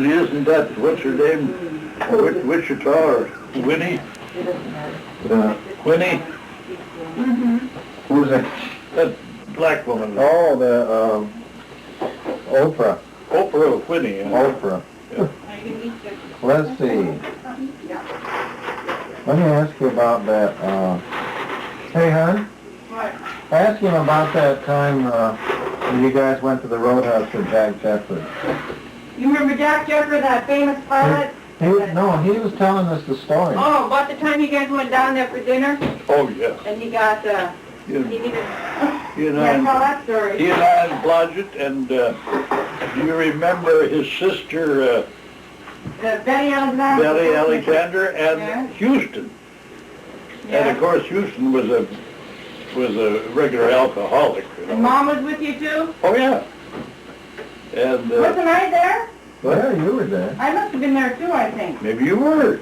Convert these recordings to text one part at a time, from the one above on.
Isn't that, what's her name? Wichita or Winnie? Winnie? Who's that? That black woman. Oh, Oprah. Oprah Winnie. Oprah. Yeah. Let's see. Let me ask you about that. Hey, hon? What? Ask him about that time when you guys went to the Roadhouse with Jack Jefford. You remember Jack Jeffrey, that famous pilot? He was telling us the story. Oh, about the time you guys went down there for dinner Oh, yeah. and you got, he You, needed... you and Yeah, tell I, that story. he and I and Blodgett, and do you remember his sister, The Betty Alexander. Betty Alexander, and Yeah. Houston? Yeah. And of course, Houston was a regular alcoholic. You know? And Mom was with you too? Oh, yeah. And Wasn't I there? Yeah, you were there. I must have been there too, I think. maybe you were.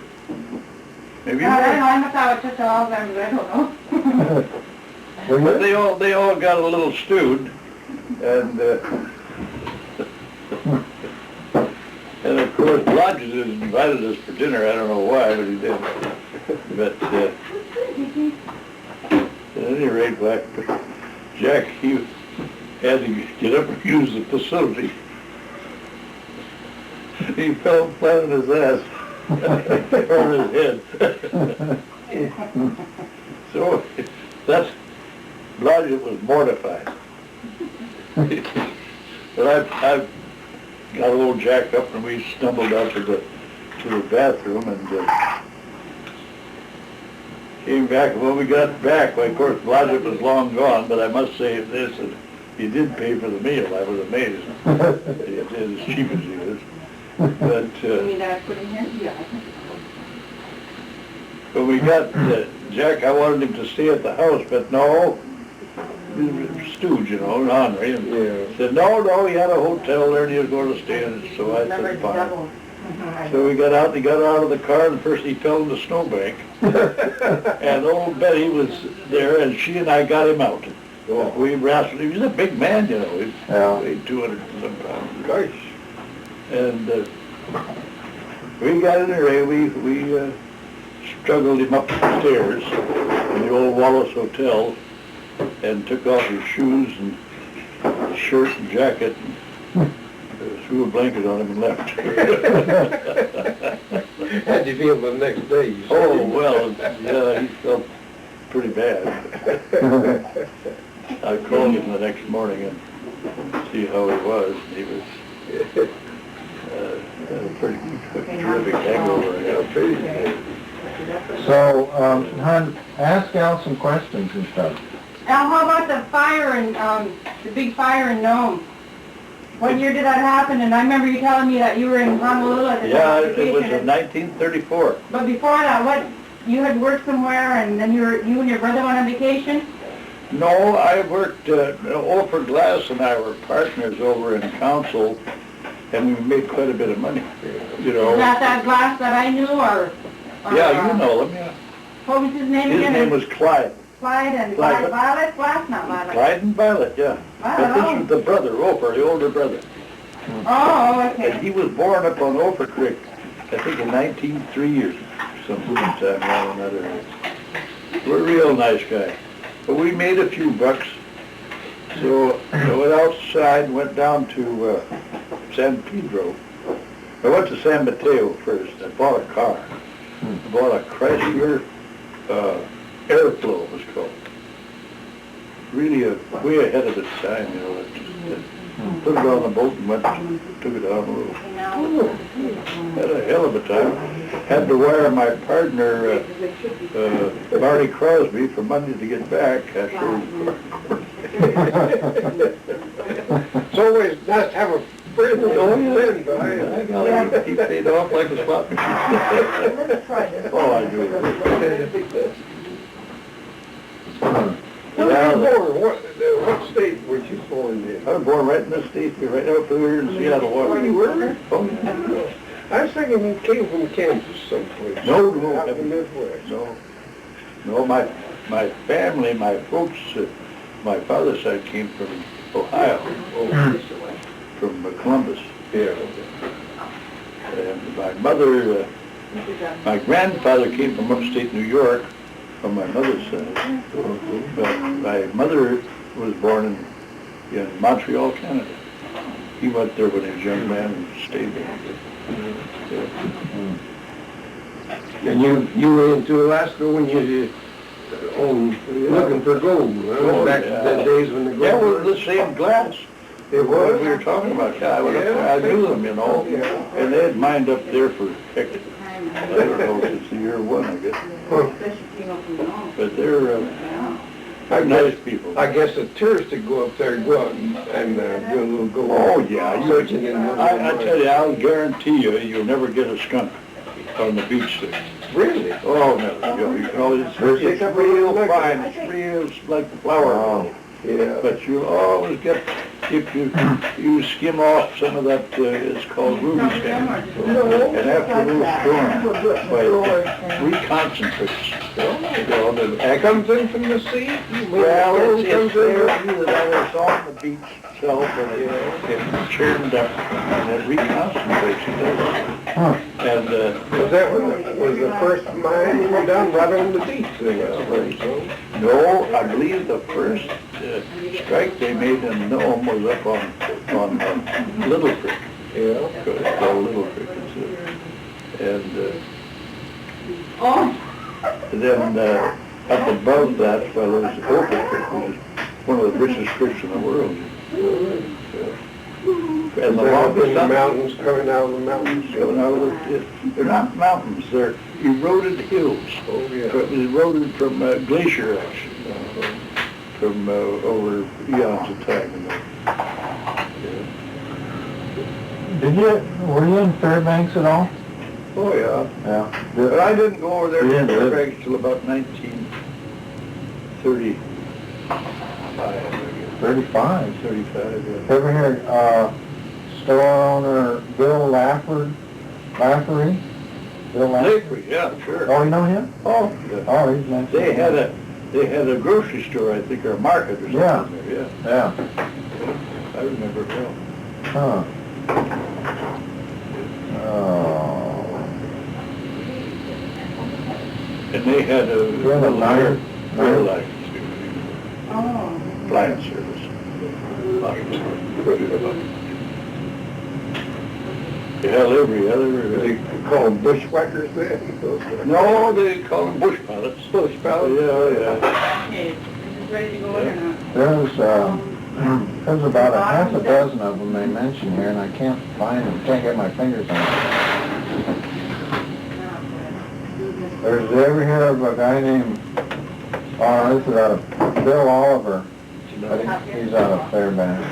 Maybe you I don't were. know, I must have just Alzheimer's, I don't know. Were But you? they all got a little stewed, and and of course Blodgett has invited us for dinner. I don't know why, but he did. But at any rate, Jack, he had to get up and use the facility. He fell flat on his ass, or his head. So that's, Blodgett was mortified. But I've got old Jack up and we stumbled out to the bathroom and came back. And when we got back, well, of course, Blodgett was long gone, but I must say this, that he did pay for the meal. I was amazed. He did as cheap as he is. But You mean I put in here? Yeah. when we got Jack, I wanted him to stay at the house, but no, stooge, you know, ornery, and said, no, he had a hotel there and he was going to stay in it, so I said, fine. So we got out, he got out of the car, and first he fell in the snowbank, and old Betty was there, and she and I got him out. So we wrestled, he was a big man, you know, he weighed 200 and some pounds. Gosh. And we got in there, we struggled him up the stairs in the old Wallace Hotel, and took off his shoes and shirt and jacket, and threw a blanket on him and left. How'd you feel the next day? Oh, well, yeah, he felt pretty bad. I called him the next morning and see how he was. He was had a pretty terrific hangover. So, hon, ask Al some questions and stuff. Al, how about the fire in, the big fire in Nome? What year did that happen? And I remember you telling me that you were in Honolulu at the time Yeah, of it was vacation. in 1934. But before that, you had worked somewhere and then you and your brother went on vacation? No, I worked, Olford Glass and I were partners over in council, and we made quite a bit of money, you know. Is that Glass that I knew, or Yeah, you know him, yeah. what was his name His again? name was Clyde. Clyde and Clyde. Violet? Glass, not Violet. Clyde and Violet, yeah. But this Violet, was the brother, Ophir, the older brother. oh, And okay. he was born up on Ophir Creek, I think in 1903 or something time around another. We're a real nice guy. But we made a few bucks. So I went outside and went down to San Pedro. I went to San Mateo first. I bought a car. I bought a Chrysler Airflow, it was called. Really way ahead of its time, you know. Put it on the boat and took it on the road. Had a hell of a time. Had to wire my partner, Marty Crosby, for money to get back after. It's always nice to have a friend Oh, on yeah. the by. I got it. He paid off like a slot machine. Oh, I do. Where were you born? What state were you born in? I was born right in the state, right out here in Seattle, Oh, you Washington. were? Oh, yeah. I was thinking you came from Kansas someplace. No, Out in the Midwest. No, my family, my folks, my father's side came from Ohio, from Columbus. Yeah. And my mother, my grandfather came from upstate New York, from my mother's side. But my mother was born in Montreal, Canada. He went there when he was a young man and stayed there. And you went into Alaska when you looking for gold, huh? Oh, Back yeah. in the days when the gold That was the same glass. It What was? we were talking about, yeah, I went up there, I knew them, you know, Yeah. and they had mined up there for, heck, I don't know, since the year one, I guess. But they're nice people. I guess the tourists that go up there go out and do a little gold. Oh, yeah, Searching in the I tell you, I'll guarantee you, you'll never get a skunk on the beach there. Really? Oh, no, you can always, it's real fine, it's real, like flour. Yeah. But you'll always get, if you skim off some of that, it's called ruby skin. And after a little storm, it reconcentrates. That comes in from the sea? Well, it's there, that was on the beach itself, and it churned up, and it reconcentrates, it does. And, Was that was the first mine done right on the beach there, I suppose, so? no, I believe the first strike they made in Nome was up on Little Creek. Yeah. It's called Little Creek, and then up above that, well, there's Ophir Creek, which is one of the richest creeks in the world. And the They're up in longest the up, mountains, coming out of the mountains. coming out of they're not mountains, they're eroded hills. Oh, yeah. It was eroded from glacier action, from over eons of time ago. Were you in Fairbanks at all? Oh, yeah. Yeah. But I didn't go over there You to didn't live- Fairbanks till about 1935, I guess. 35. 35, yeah. Ever hear, store owner Bill Lafferty? Bill Lafferty? Lakewood, yeah, sure. Oh, you know him? Oh, yeah. Oh, he's nice. They had a grocery store, I think, or a market or Yeah. something there, Yeah. yeah. I remember it well. Huh. Oh. And they had a Yeah, the little nine- airline too, Oh. flying service. Yeah, every other, They call them bushwhackers then? no, they call them bush pilots. Bush pilots? Yeah, Okay, is this ready to go in or not? There's about a half a dozen of them they mention here, and I can't find them, can't get my fingers on them. There's ever hear of a guy named, oh, this is out of Bill Oliver. I think he's out of Fairbanks.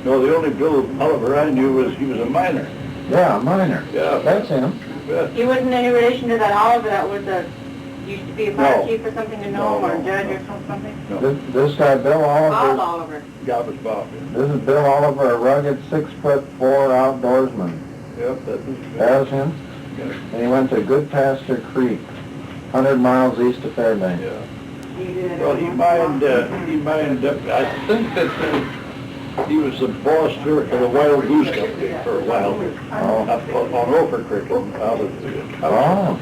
No, the only Bill Oliver I knew was, he was a miner. Yeah, a miner. Yeah. That's him. Yeah. He wasn't any relation to that Oliver that was used to be a fire No. chief or something to know, No, or no, a judge no. or something? This guy, Bill Bob Oliver, Oliver. Yeah, it was Bob. this is Bill Oliver, a rugged 6'4" outdoorsman. Yep, that was. That's him. Yeah. And he went to Good Pasture Creek, 100 miles east of Fairbanks. Yeah. Well, he mined up, I think that he was the boss there for the Wild Goose Company for a while. Up on Ophir Creek, out of the... Oh,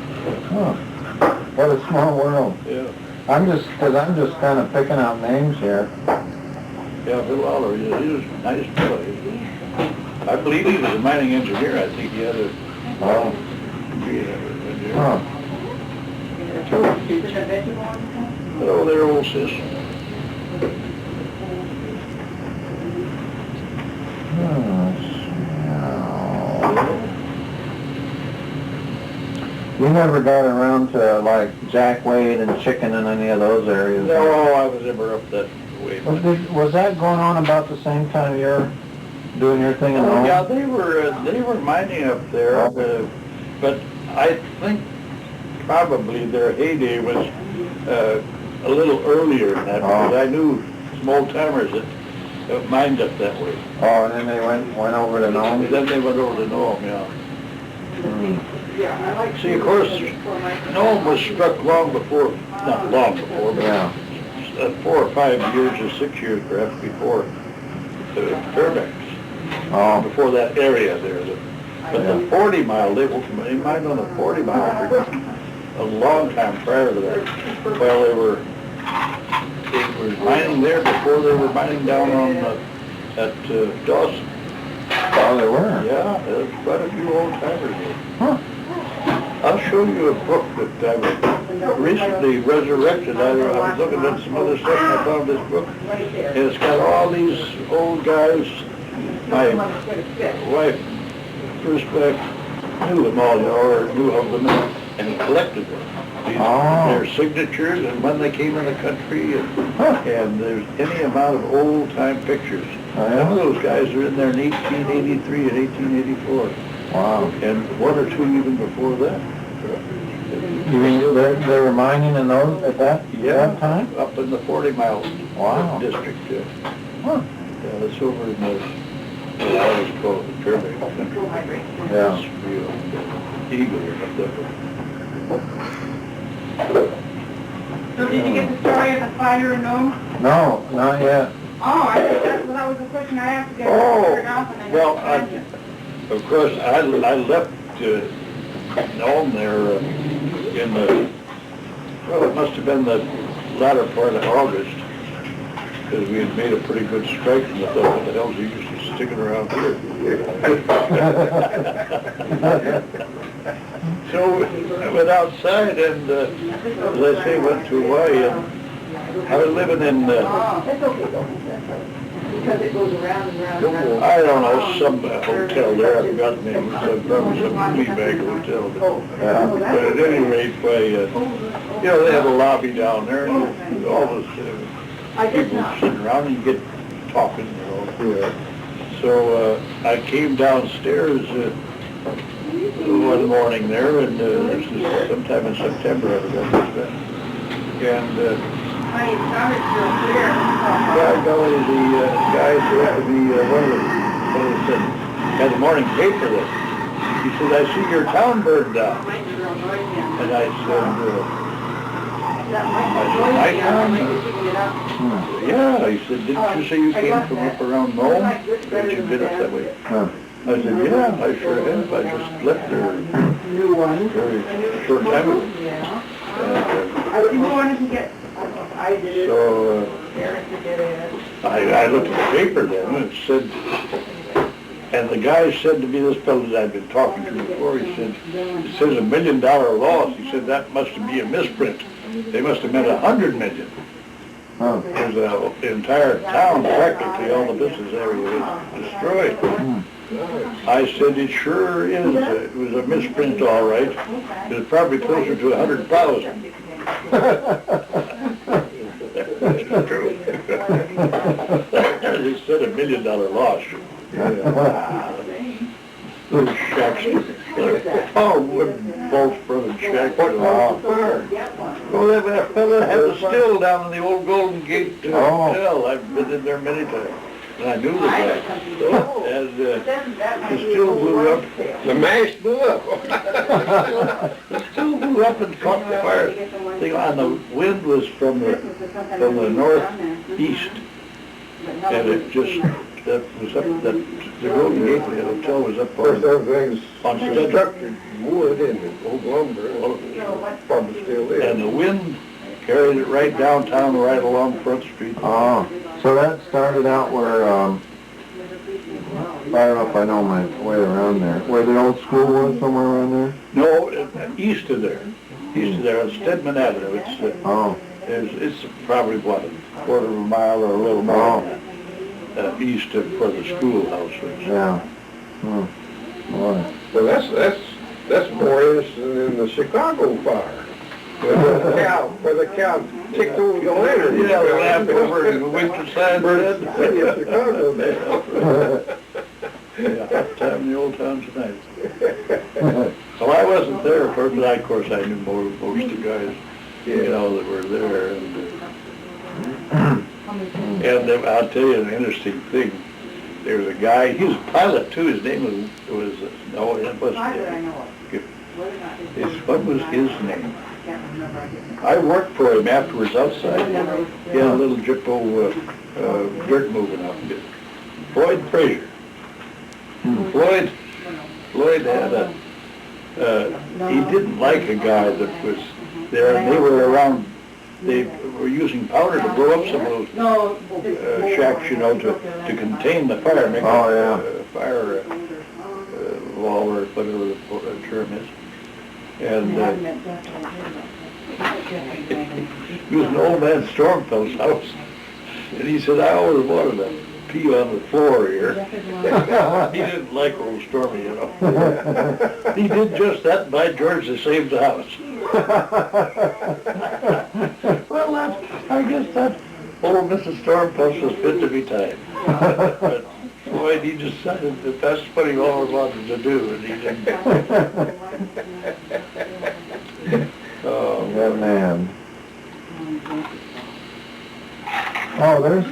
huh. What a small world. Yeah, I'm just kind of picking out names here. yeah, Bill Oliver, he was a nice fellow. I believe he was a mining engineer, I think he had a... Oh, degree in it. huh. Hello there, old sis. You never got around to like Jack Wade and Chicken in any of those areas? No, I was never up that way. Was that going on about the same time you're doing your thing in Nome? Yeah, they were mining up there, but I think probably their heyday was a little earlier than that, because I knew some old timers that mined up that way. Oh, and then they went over to Nome? Then they went over to Nome, yeah. Hmm. See, of course, Nome was struck long before, not long before, but Yeah. 4 or 5 years or 6 years perhaps before Fairbanks. Oh, before that area there. But the 40 mile, they mined on the 40 mile for a long time prior to that. Well, they were mining there before they were mining down on, at Dawson. oh, they were? Yeah, there's quite a few old timers there. Huh. I'll show you a book that I recently resurrected. I was looking at some other stuff and I found this book. And it's got all these old guys. My wife, first wife, knew them all, or knew of them and collected them. Their signatures and when they came in the country and there's any amount of old time pictures. Some of those guys are in there in 1883 and 1884. Wow. And one or two even before that. You mean they were mining in those at that time? Up in the 40 mile district. Huh. Yeah, that's over in the, what I always call it the Fairbanks country. Yeah. It's real, Eagle or something. So did you get the story of the fire in Nome? No, not yet. Oh, I think that was the question I asked to get figured out. And I Well, didn't find it. of course, I left Nome there in the, well, it must have been the latter part of August, because we had made a pretty good strike and I thought, what the hell's he used to sticking around here? So I went outside and, as I say, went to Hawaii and I was living in, It's okay though. Because it goes around and round and round. I don't know, some hotel there, I forgot the name, it was probably some flea bag hotel. But at any rate, you know, they had a lobby down there and all those people sitting around and you get talking, you know. So I came downstairs one morning there and this is sometime in September, I forgot this then. And My stomach's still clear. by golly, the guy said to me, one of the had the morning paper there. He said, I see your town burned down. And I said, my town? Yeah, he said, didn't you say you came from up around Nome? Haven't you been up that way? I said, yeah, I sure have. I just left there very short time ago. You wanted to get... So, I looked at the paper then, and it said, and the guy said to me, this fellow that I'd been talking to before, he said, it says $1 million loss. He said, that must be a misprint. They must have meant 100 million. There's the entire town, practically all the business area was destroyed. I said, it sure is. It was a misprint, all right. It was probably closer to 100,000. That's true. They said $1 million loss. Those shacks, wooden bolts from the shack. Oh, that fella had a still down in the old Golden Gate Hotel. I've been in there many times. And I knew the guy. And the still blew up. The mash blew up. The still blew up and caught the fire thing on. The wind was from the northeast. And it just, that was up, the Golden Gate Hotel was up on Everything's on constructed wood and old lumber. Probably still is. and the wind carried it right downtown, right along Front Street. Oh, so that started out where, I don't know if I know my way around there, where the old school was, somewhere around there? No, east of there, on Stedman Avenue. It's probably, what, a quarter of a mile or a little more east of where the schoolhouse was. Yeah. Boy. Well, that's more interesting than the Chicago fire. Where the cow kicked over the lantern. Yeah, the lamp over in the winter side. Burned the city of Chicago there. Yeah, hot time in the old town tonight. Well, I wasn't there, of course, but of course I knew most of the guys, you know, that were there. And I'll tell you an interesting thing. There was a guy, he was a pilot too, his name was no, it wasn't him. What was his name? I worked for him afterwards outside. He had a little Jippo dirt moving outfit. Floyd Frazier. Floyd had he didn't like a guy that was there, and they were around, they were using powder to blow up some of those shacks, you know, to contain the fire, make a fire wall or whatever the term is. And he was an old man Stormfield's house, and he said, I always wanted to pee on the floor here. He didn't like old Stormy, you know. He did just that, and by George, they saved the house. Well, I guess that old Mrs. Stormfeld was fit to be tied. But Floyd, he decided that that's what he always wanted to do, and he didn't. Oh, good man. Oh, there's,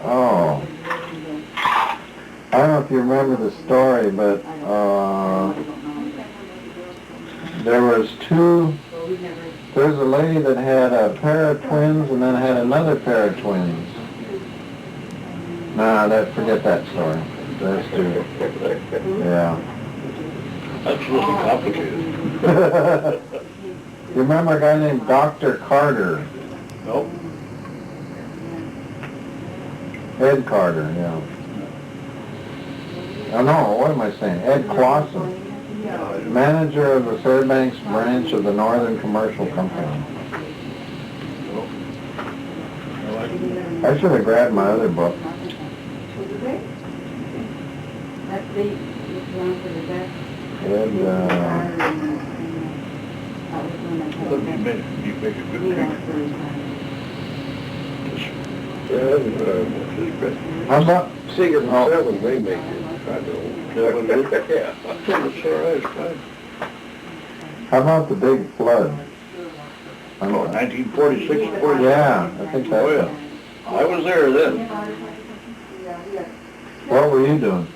oh. I don't know if you remember the story, but, there's a lady that had a pair of twins and then had another pair of twins. Nah, forget that story. That's too, yeah. That's really complicated. You remember a guy named Dr. Carter? Nope. Ed Carter, yeah. Oh no, what am I saying? Ed Clausen, manager of the Fairbanks branch of the Northern Commercial Company. I should have grabbed my other book. Ed, You make a good picture. how about, Seager and Seven, they make it. I know. Yeah. Yeah. It's all right, it's fine. how about the big flood? Oh, 1946, 47. Yeah, I think Oh, that's yeah. I was there then. What were you doing?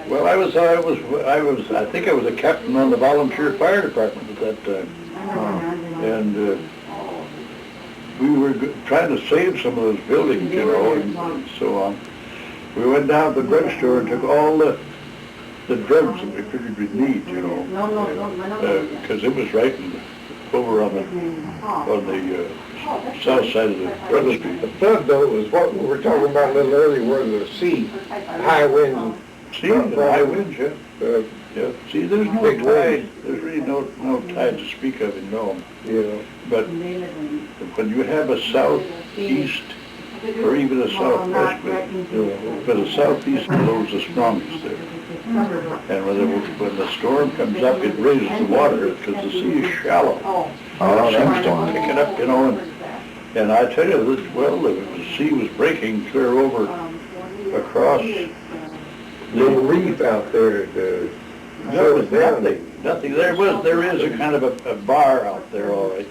Well, I think I was a captain on the volunteer fire department at that time. Oh. And we were trying to save some of those buildings, you know, and so on. We went down to the drugstore and took all the drugs that we figured we'd need, you know, because it was right over on the south side of the Front Street. The flood though was what we were talking about a little earlier, where the sea, high wind. See, the high winds, yeah. Yeah. See, there's no Big tide. There's really no tide to speak of in Nome. You know. But when you have a southeast or even a southwest wind, but the southeast blows the strongest there. And when the storm comes up, it raises the water because the sea is shallow. Oh, that's fine. Pick it up, you know, and I tell you that, well, the sea was breaking clear over across Little reef out there, there was nothing. There is a kind of a bar out there, all right.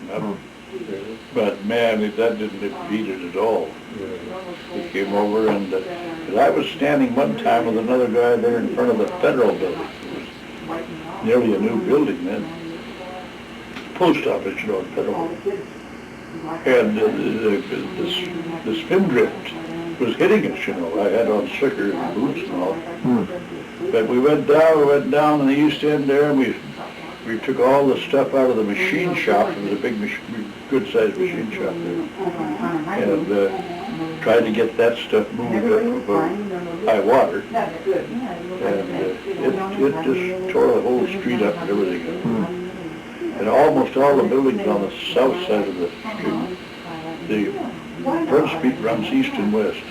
But man, that didn't beat it at all. He came over and 'cause I was standing one time with another guy there in front of the Federal building. It was nearly a new building then. Post office, you know, Federal. And the spindrift was hitting us, you know. I had on slicker and boots and all. But we went down in the east end there, and we took all the stuff out of the machine shop. It was a big, good-sized machine shop there. And tried to get that stuff moved up above high water. And it just tore the whole street up and everything. And almost all the buildings on the south side of the street, the Front Street runs east and west.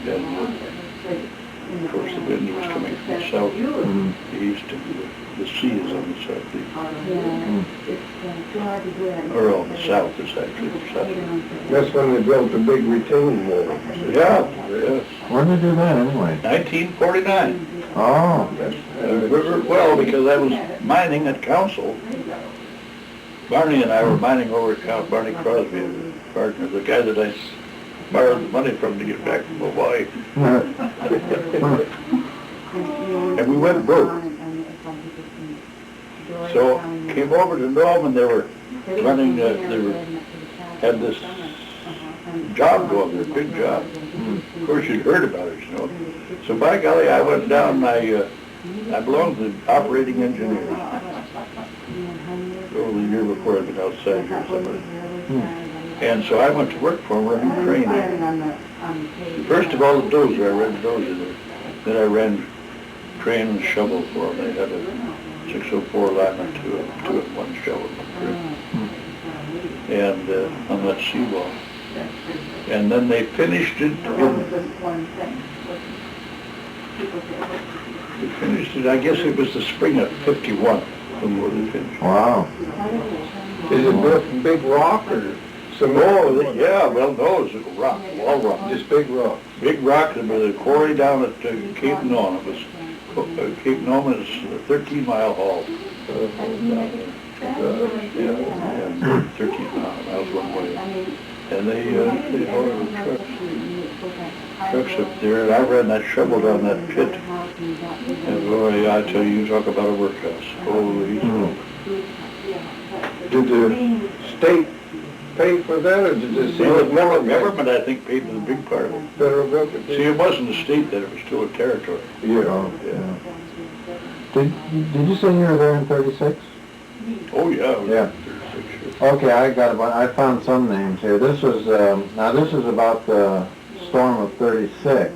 And of course the wind was coming from the south, the east, and the sea is on the southeast. Or on the south, it's actually the south. That's when they built the big retaining wall. Yeah. When did they do that anyway? 1949. Oh. Well, because I was mining at council. Barney and I were mining over at Barney Crosby, a partner, the guy that I borrowed the money from to get back from Hawaii. And we went broke. So came over to Nome, and they were running, had this job going there, big job. Of course, you'd heard about it, you know. So by golly, I went down, I belonged to the operating engineers. Oh, the year before I'd been outside here somewhere. And so I went to work for them running train. First of all, the dozer, I ran the dozer there. Then I ran train and shovel for them. They had a 604 lineman, two at one shovel. And on that seawall. And then they finished it I guess it was the spring of 51 before they finished. Wow. Is it built from big rock or some Oh, yeah, well, no, it's rock, all rock. just big rock? Big rock, there was a quarry down at Cape Nome. It was, Cape Nome is a 13-mile haul. Yeah, 13 miles one way. And they ordered trucks up there, and I ran that shovel down that pit. And boy, I tell you, talk about a workhouse. Holy smoke. Did the state pay for that, or did the The federal government, I think, paid for the big part of it. federal government? See, it wasn't a state then, it was still a territory. Yeah. Did you say you were there in 36? Oh, yeah. It was Yeah. 36 years. Okay, I found some names here. This was, now this is about the storm of 36.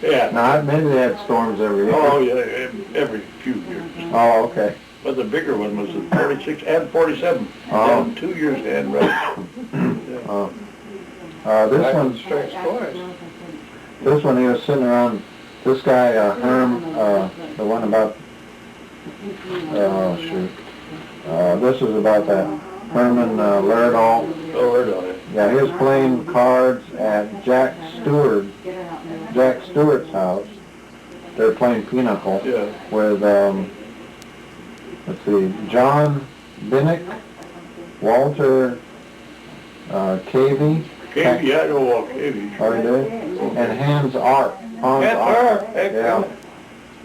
Yeah. Now, maybe they had storms every year. Oh, yeah, every few years. Oh, okay. But the bigger one was the 46 and 47. Oh. And 2 years and right. This one, Strikes twice. this one, he was sitting around, this guy, Herm, the one about, oh, shoot. This is about that Herman Lerdahl. Oh, heard on it. Yeah, he was playing cards at Jack Stewart's house. They're playing pinochle Yeah. with, let's see, John Binnick, Walter Cavey. Cavey, I know all Cavey. Oh, you did? And Hans Arp. That's her. Heck, Yeah.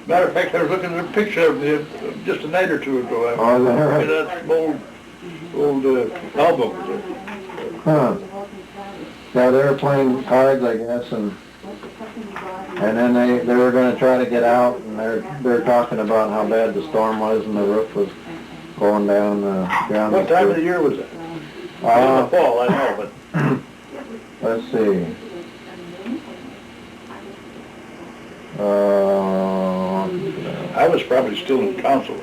Matter of fact, I was looking at a picture of him just a night or two ago. Oh, is that right? That old album. Huh. Yeah, they were playing cards, I guess, and then they were going to try to get out, and they're talking about how bad the storm was, and the roof was going down down. What time of the year was that? In the fall, I know, but Let's see. I was probably still in council. We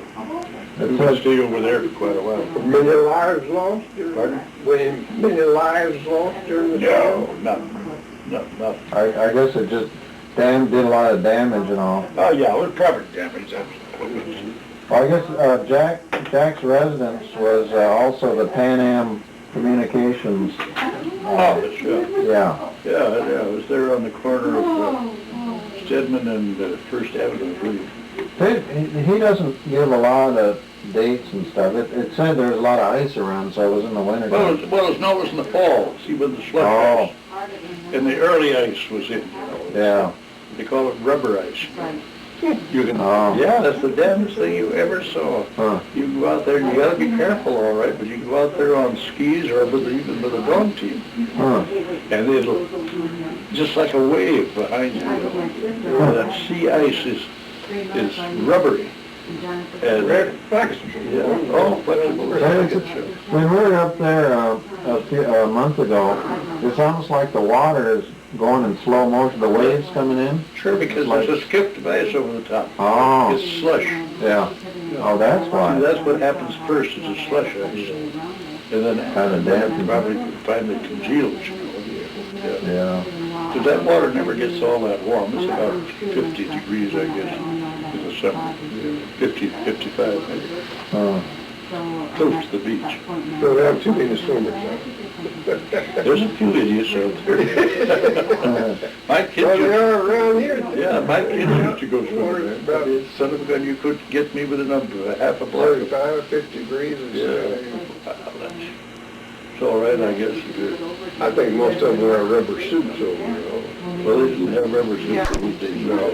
It would says, stay over there for quite a while. Many lives lost during, Pardon? many lives lost during the storm? No, nothing. I guess it just did a lot of damage and all. Oh, yeah, it was property damage, absolutely. Well, I guess Jack's residence was also the Pan Am Communications. Oh, that's right. Yeah. Yeah, it was there on the corner of Stedman and First Avenue, I believe. He doesn't give a lot of dates and stuff. It said there was a lot of ice around, so it was in the winter. Well, it's no, it was in the fall, see, when the slush ice. And the early ice was in, you know. Yeah. They call it rubber ice. You can, Oh. yeah, that's the damnedest thing you ever saw. Huh. You can go out there, and you gotta be careful, all right, but you can go out there on skis or even with a dog team. Huh. And it'll, just like a wave behind you, you know. That sea ice is rubbery. And, Very flexible. yeah, oh, flexible. When we were up there a month ago, it's almost like the water is going in slow motion, the waves coming in. Sure, because there's a skipped ice over the top. Oh. It's slush. Yeah. Oh, that's See, why. that's what happens first, is a slush ice. And then Kinda damp. probably finally congeals, you know. Yeah. Yeah. Because that water never gets all that warm. It's about 50 degrees, I guess, in the summer. 50, 55 maybe. Close to the beach. Don't have too many swimmers, huh? There's a few idiots out there. My kids Well, they used, are around here. yeah, my kids used to go swimming there. Son of a gun, you could get me with a half a block of 35, 50 degrees. It's all right, I guess. I think most of them wear rubber suits over, you know. Well, they didn't have rubber suits these days. No.